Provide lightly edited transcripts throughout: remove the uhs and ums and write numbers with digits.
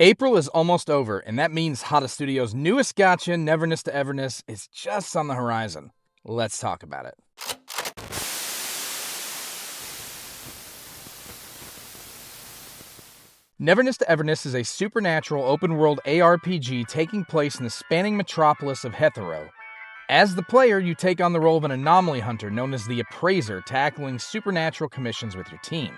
April is almost over, and that means Hotta Studio's newest gacha, Neverness to Everness, is just on the horizon. Let's talk about it. Neverness to Everness is a supernatural open-world ARPG taking place in the spanning metropolis of Hethereau. As the player, you take on the role of an anomaly hunter known as the Appraiser, tackling supernatural commissions with your team.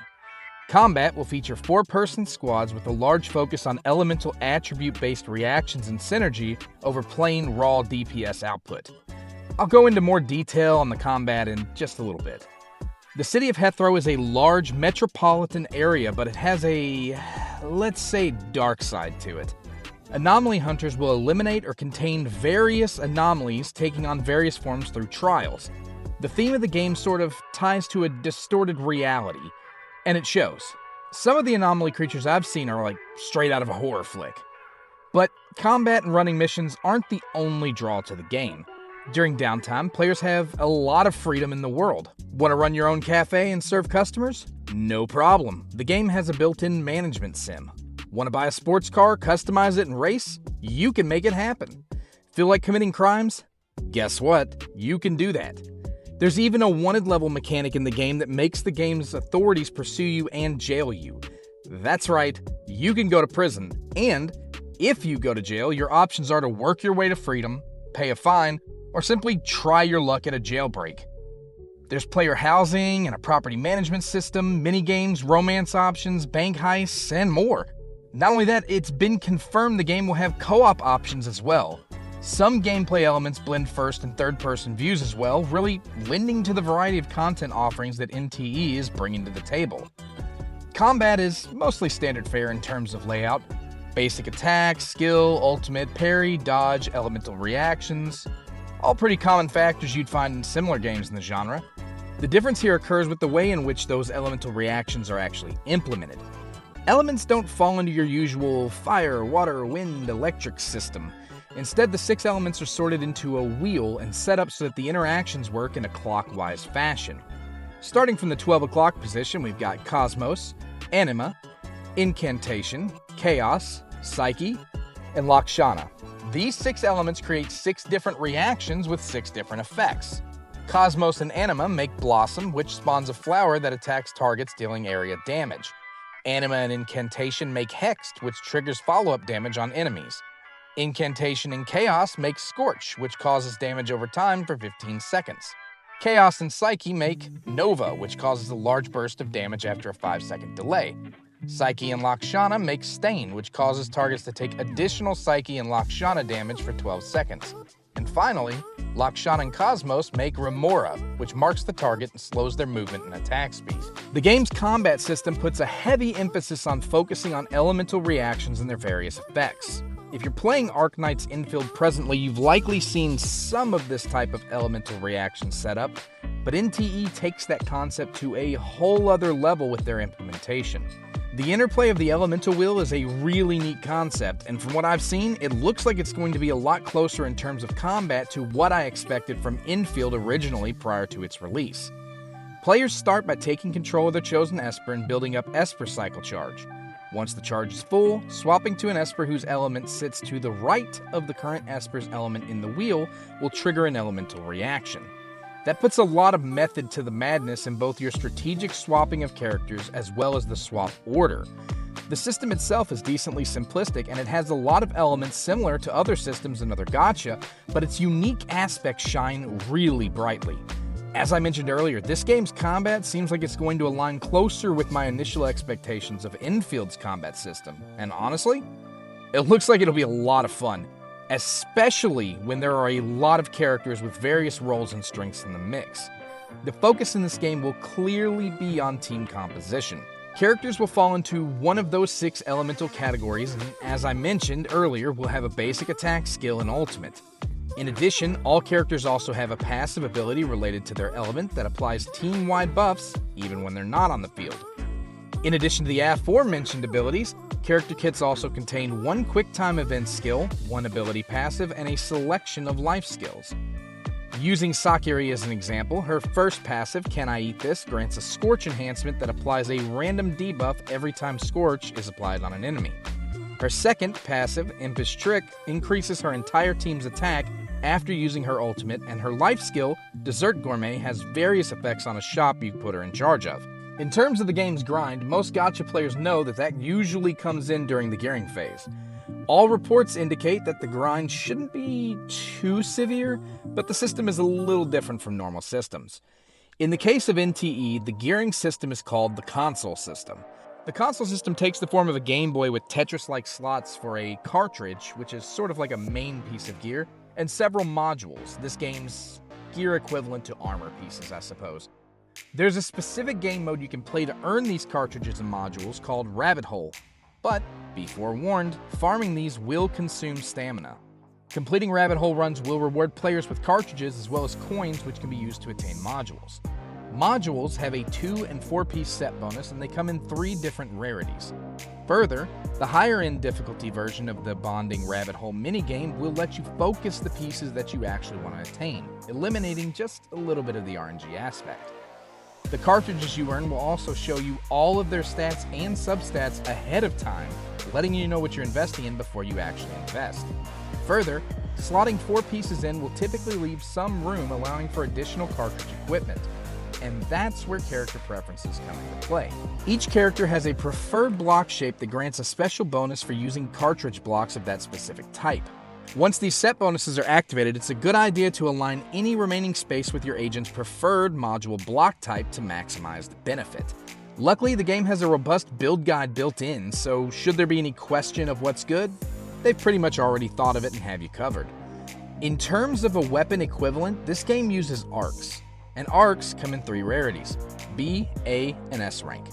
Combat will feature 4-person squads with a large focus on elemental attribute-based reactions and synergy over plain raw DPS output. I'll go into more detail on the combat in just a little bit. The city of Hethereau is a large metropolitan area, but it has a, let's say, dark side to it. Anomaly hunters will eliminate or contain various anomalies, taking on various forms through trials. The theme of the game sort of ties to a distorted reality, and it shows. Some of the anomaly creatures I've seen are like straight out of a horror flick. But combat and running missions aren't the only draw to the game. During downtime, players have a lot of freedom in the world. Want to run your own cafe and serve customers? No problem. The game has a built-in management sim. Want to buy a sports car, customize it, and race? You can make it happen. Feel like committing crimes? Guess what? You can do that. There's even a wanted level mechanic in the game that makes the game's authorities pursue you and jail you. That's right, you can go to prison, and if you go to jail, your options are to work your way to freedom, pay a fine, or simply try your luck at a jailbreak. There's player housing and a property management system, minigames, romance options, bank heists, and more. Not only that, it's been confirmed the game will have co-op options as well. Some gameplay elements blend first and third-person views as well, really lending to the variety of content offerings that NTE is bringing to the table. Combat is mostly standard fare in terms of layout. Basic attack, skill, ultimate, parry, dodge, elemental reactions. All pretty common factors you'd find in similar games in the genre. The difference here occurs with the way in which those elemental reactions are actually implemented. Elements don't fall into your usual fire, water, wind, electric system. Instead, the 6 elements are sorted into a wheel and set up so that the interactions work in a clockwise fashion. Starting from the 12 o'clock position, we've got Cosmos, Anima, Incantation, Chaos, Psyche, and Lakshana. These 6 elements create 6 different reactions with 6 different effects. Cosmos and Anima make Blossom, which spawns a flower that attacks targets dealing area damage. Anima and Incantation make Hexed, which triggers follow-up damage on enemies. Incantation and Chaos make Scorch, which causes damage over time for 15 seconds. Chaos and Psyche make Nova, which causes a large burst of damage after a 5-second delay. Psyche and Lakshana make Stain, which causes targets to take additional Psyche and Lakshana damage for 12 seconds. And finally, Lakshana and Cosmos make Remora, which marks the target and slows their movement and attack speed. The game's combat system puts a heavy emphasis on focusing on elemental reactions and their various effects. If you're playing Arknight's Infield presently, you've likely seen some of this type of elemental reaction setup, but NTE takes that concept to a whole other level with their implementation. The interplay of the elemental wheel is a really neat concept, and from what I've seen, it looks like it's going to be a lot closer in terms of combat to what I expected from Infield originally prior to its release. Players start by taking control of their chosen Esper and building up Esper Cycle Charge. Once the charge is full, swapping to an Esper whose element sits to the right of the current Esper's element in the wheel will trigger an elemental reaction. That puts a lot of method to the madness in both your strategic swapping of characters as well as the swap order. The system itself is decently simplistic and it has a lot of elements similar to other systems in other gacha, but its unique aspects shine really brightly. As I mentioned earlier, this game's combat seems like it's going to align closer with my initial expectations of Infield's combat system, and honestly, it looks like it'll be a lot of fun, especially when there are a lot of characters with various roles and strengths in the mix. The focus in this game will clearly be on team composition. Characters will fall into one of those 6 elemental categories, and as I mentioned earlier, will have a basic attack, skill, and ultimate. In addition, all characters also have a passive ability related to their element that applies team-wide buffs even when they're not on the field. In addition to the aforementioned abilities, character kits also contain 1 quick-time event skill, 1 ability passive, and a selection of life skills. Using Sakiri as an example, her first passive, Can I Eat This?, grants a Scorch enhancement that applies a random debuff every time Scorch is applied on an enemy. Her second passive, Impish Trick, increases her entire team's attack after using her ultimate, and her life skill, Dessert Gourmet, has various effects on a shop you put her in charge of. In terms of the game's grind, most gacha players know that usually comes in during the gearing phase. All reports indicate that the grind shouldn't be too severe, but the system is a little different from normal systems. In the case of NTE, the gearing system is called the console system. The console system takes the form of a Game Boy with Tetris-like slots for a cartridge, which is sort of like a main piece of gear, and several modules, this game's gear equivalent to armor pieces, I suppose. There's a specific game mode you can play to earn these cartridges and modules called Rabbit Hole, but be forewarned, farming these will consume stamina. Completing Rabbit Hole runs will reward players with cartridges as well as coins which can be used to attain modules. Modules have a 2 and 4 piece set bonus, and they come in 3 different rarities. Further, the higher end difficulty version of the bonding Rabbit Hole minigame will let you focus the pieces that you actually want to attain, eliminating just a little bit of the RNG aspect. The cartridges you earn will also show you all of their stats and substats ahead of time, letting you know what you're investing in before you actually invest. Further, slotting 4 pieces in will typically leave some room, allowing for additional cartridge equipment. And that's where character preferences come into play. Each character has a preferred block shape that grants a special bonus for using cartridge blocks of that specific type. Once these set bonuses are activated, it's a good idea to align any remaining space with your agent's preferred module block type to maximize the benefit. Luckily, the game has a robust build guide built in, so should there be any question of what's good, they've pretty much already thought of it and have you covered. In terms of a weapon equivalent, this game uses arcs. And arcs come in 3 rarities, B, A, and S rank.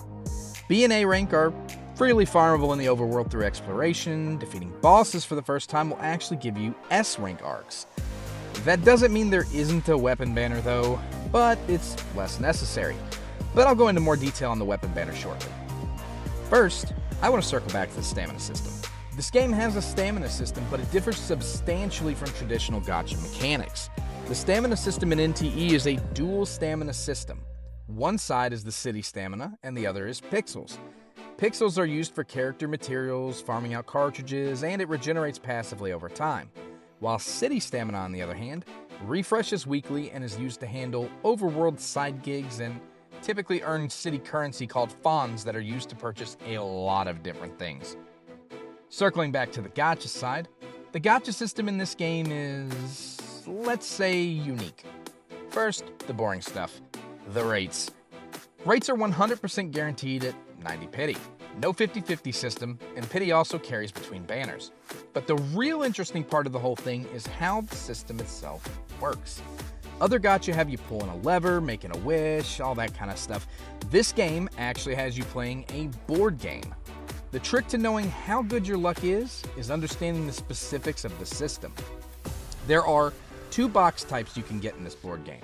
B and A rank are freely farmable in the overworld through exploration. Defeating bosses for the first time will actually give you S rank arcs. That doesn't mean there isn't a weapon banner though, but it's less necessary. But I'll go into more detail on the weapon banner shortly. First, I want to circle back to the stamina system. This game has a stamina system, but it differs substantially from traditional gacha mechanics. The stamina system in NTE is a dual stamina system. One side is the city stamina, and the other is pixels. Pixels are used for character materials, farming out cartridges, and it regenerates passively over time. While city stamina, on the other hand, refreshes weekly and is used to handle overworld side gigs and typically earn city currency called fons that are used to purchase a lot of different things. Circling back to the gacha side, the gacha system in this game is, let's say, unique. First, the boring stuff. The rates. Rates are 100% guaranteed at 90 pity. No 50-50 system, and pity also carries between banners. But the real interesting part of the whole thing is how the system itself works. Other gacha have you pulling a lever, making a wish, all that kind of stuff. This game actually has you playing a board game. The trick to knowing how good your luck is understanding the specifics of the system. There are 2 box types you can get in this board game,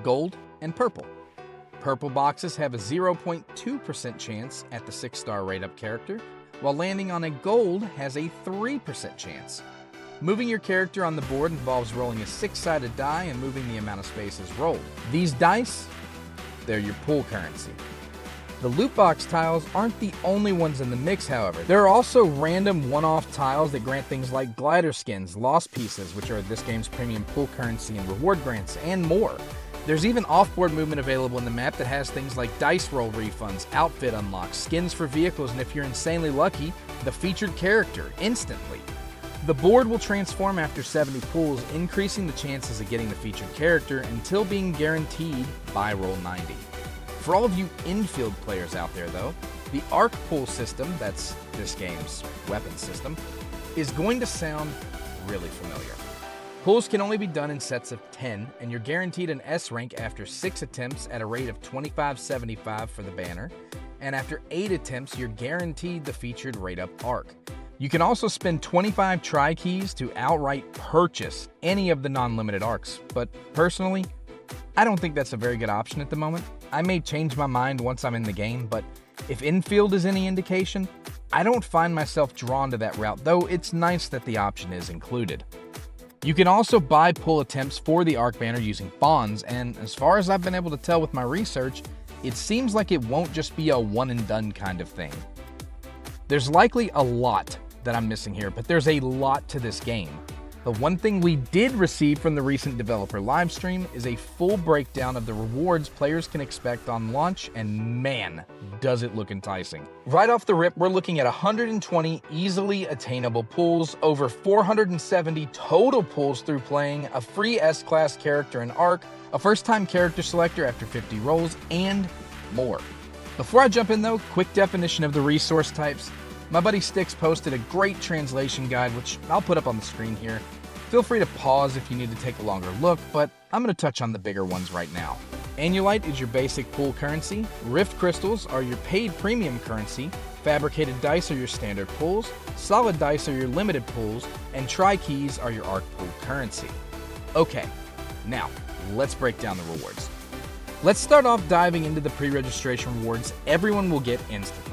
gold and purple. Purple boxes have a 0.2% chance at the 6-star rate-up character, while landing on a gold has a 3% chance. Moving your character on the board involves rolling a 6-sided die and moving the amount of spaces rolled. These dice, they're your pool currency. The loot box tiles aren't the only ones in the mix, however. There are also random one-off tiles that grant things like glider skins, lost pieces, which are this game's premium pool currency and reward grants, and more. There's even off-board movement available in the map that has things like dice roll refunds, outfit unlocks, skins for vehicles, and if you're insanely lucky, the featured character instantly. The board will transform after 70 pulls, increasing the chances of getting the featured character until being guaranteed by roll 90. For all of you infield players out there though, the arc pull system, that's this game's weapon system, is going to sound really familiar. Pulls can only be done in sets of 10, and you're guaranteed an S rank after 6 attempts at a rate of 25.75 for the banner, and after 8 attempts you're guaranteed the featured rate up arc. You can also spend 25 try keys to outright purchase any of the non-limited arcs, but personally, I don't think that's a very good option at the moment. I may change my mind once I'm in the game, but if infield is any indication, I don't find myself drawn to that route, though it's nice that the option is included. You can also buy pull attempts for the arc banner using fons, and as far as I've been able to tell with my research, it seems like it won't just be a one and done kind of thing. There's likely a lot that I'm missing here, but there's a lot to this game. The one thing we did receive from the recent developer livestream is a full breakdown of the rewards players can expect on launch, and man, does it look enticing. Right off the rip, we're looking at 120 easily attainable pulls, over 470 total pulls through playing, a free S-Class character and arc, a first-time character selector after 50 rolls, and more. Before I jump in though, quick definition of the resource types. My buddy Styx posted a great translation guide, which I'll put up on the screen here. Feel free to pause if you need to take a longer look, but I'm going to touch on the bigger ones right now. Annulite is your basic pool currency, Rift Crystals are your paid premium currency, Fabricated Dice are your standard pools, Solid Dice are your limited pools, and Tri-Keys are your Arc pool currency. Okay, now let's break down the rewards. Let's start off diving into the pre-registration rewards everyone will get instantly.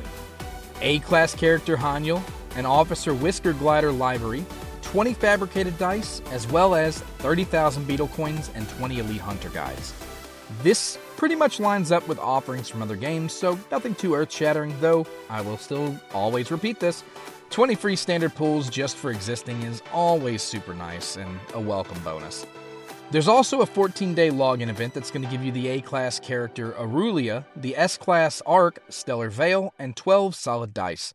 A-Class character Haniel, an Officer Whisker Glider livery, 20 Fabricated Dice, as well as 30,000 Beetle Coins and 20 Elite Hunter Guides. This pretty much lines up with offerings from other games, so nothing too earth-shattering, though I will still always repeat this. 20 free standard pools just for existing is always super nice and a welcome bonus. There's also a 14-day login event that's going to give you the A-Class character Aurelia, the S-Class Arc, Stellar Veil, and 12 solid dice.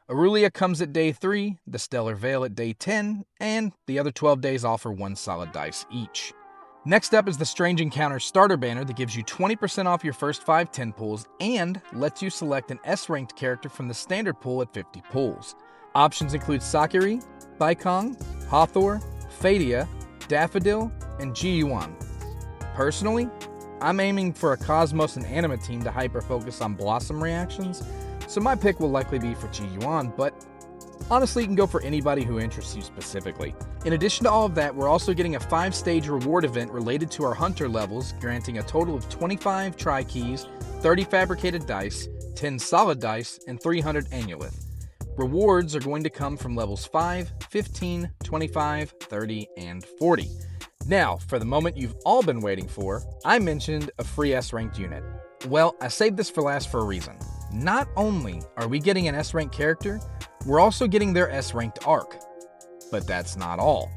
Aurelia comes at day 3, the Stellar Veil at day 10, and the other 12 days offer 1 solid dice each. Next up is the Strange Encounter starter banner that gives you 20% off your first 5 10 pools and lets you select an S-ranked character from the standard pool at 50 pools. Options include Sakura, Baikong, Hathor, Fadia, Daffodil, and Ji-Yuan. Personally, I'm aiming for a Cosmos and Anima team to hyper-focus on Blossom reactions, so my pick will likely be for Ji-Yuan, but honestly, you can go for anybody who interests you specifically. In addition to all of that, we're also getting a 5-stage reward event related to our Hunter levels, granting a total of 25 Tri-Keys, 30 Fabricated Dice, 10 Solid Dice, and 300 Annulith. Rewards are going to come from levels 5, 15, 25, 30, and 40. Now, for the moment you've all been waiting for, I mentioned a free S-ranked unit. Well, I saved this for last for a reason. Not only are we getting an S-ranked character, we're also getting their S-ranked arc. But that's not all.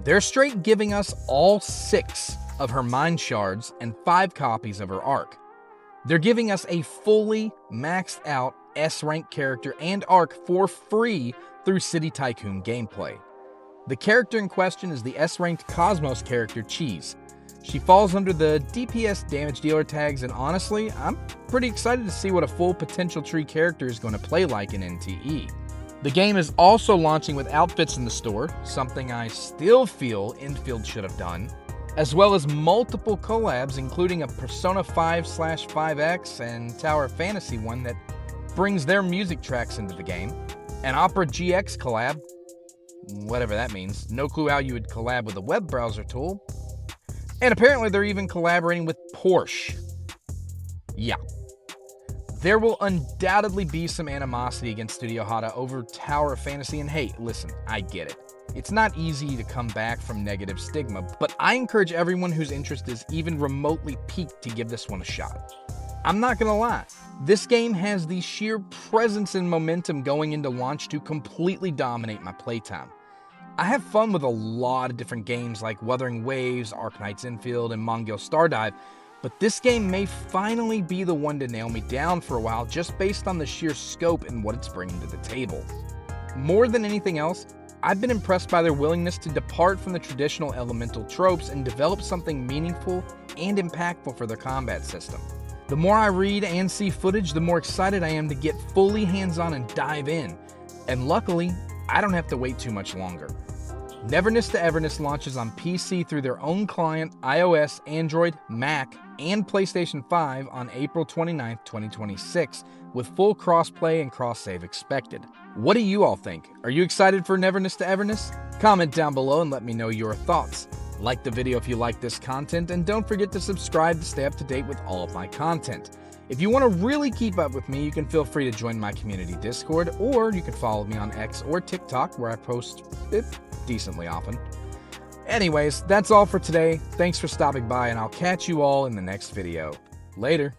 They're straight giving us all 6 of her mind shards and 5 copies of her arc. They're giving us a fully maxed out S-ranked character and arc for free through City Tycoon gameplay. The character in question is the S-ranked Cosmos character Cheese. She falls under the DPS damage dealer tags, and honestly, I'm pretty excited to see what a full potential tree character is going to play like in NTE. The game is also launching with outfits in the store, something I still feel Infield should have done, as well as multiple collabs, including a Persona 5/5X and Tower Fantasy one that brings their music tracks into the game, an Opera GX collab, whatever that means, no clue how you would collab with a web browser tool, and apparently they're even collaborating with Porsche. Yeah. There will undoubtedly be some animosity against Studio Hotta over Tower of Fantasy, and hey, listen, I get it. It's not easy to come back from negative stigma, but I encourage everyone whose interest is even remotely piqued to give this one a shot. I'm not gonna lie, this game has the sheer presence and momentum going into launch to completely dominate my playtime. I have fun with a lot of different games like Wuthering Waves, Arknight's Infield, and Mongil Stardive, but this game may finally be the one to nail me down for a while just based on the sheer scope and what it's bringing to the table. More than anything else, I've been impressed by their willingness to depart from the traditional elemental tropes and develop something meaningful and impactful for their combat system. The more I read and see footage, the more excited I am to get fully hands-on and dive in. And luckily, I don't have to wait too much longer. Neverness to Everness launches on PC through their own client, iOS, Android, Mac, and PlayStation 5 on April 29, 2026, with full crossplay and cross-save expected. What do you all think? Are you excited for Neverness to Everness? Comment down below and let me know your thoughts. Like the video if you like this content, and don't forget to subscribe to stay up to date with all of my content. If you want to really keep up with me, you can feel free to join my community Discord, or you can follow me on X or TikTok, where I post decently often. Anyways, that's all for today. Thanks for stopping by, and I'll catch you all in the next video. Later.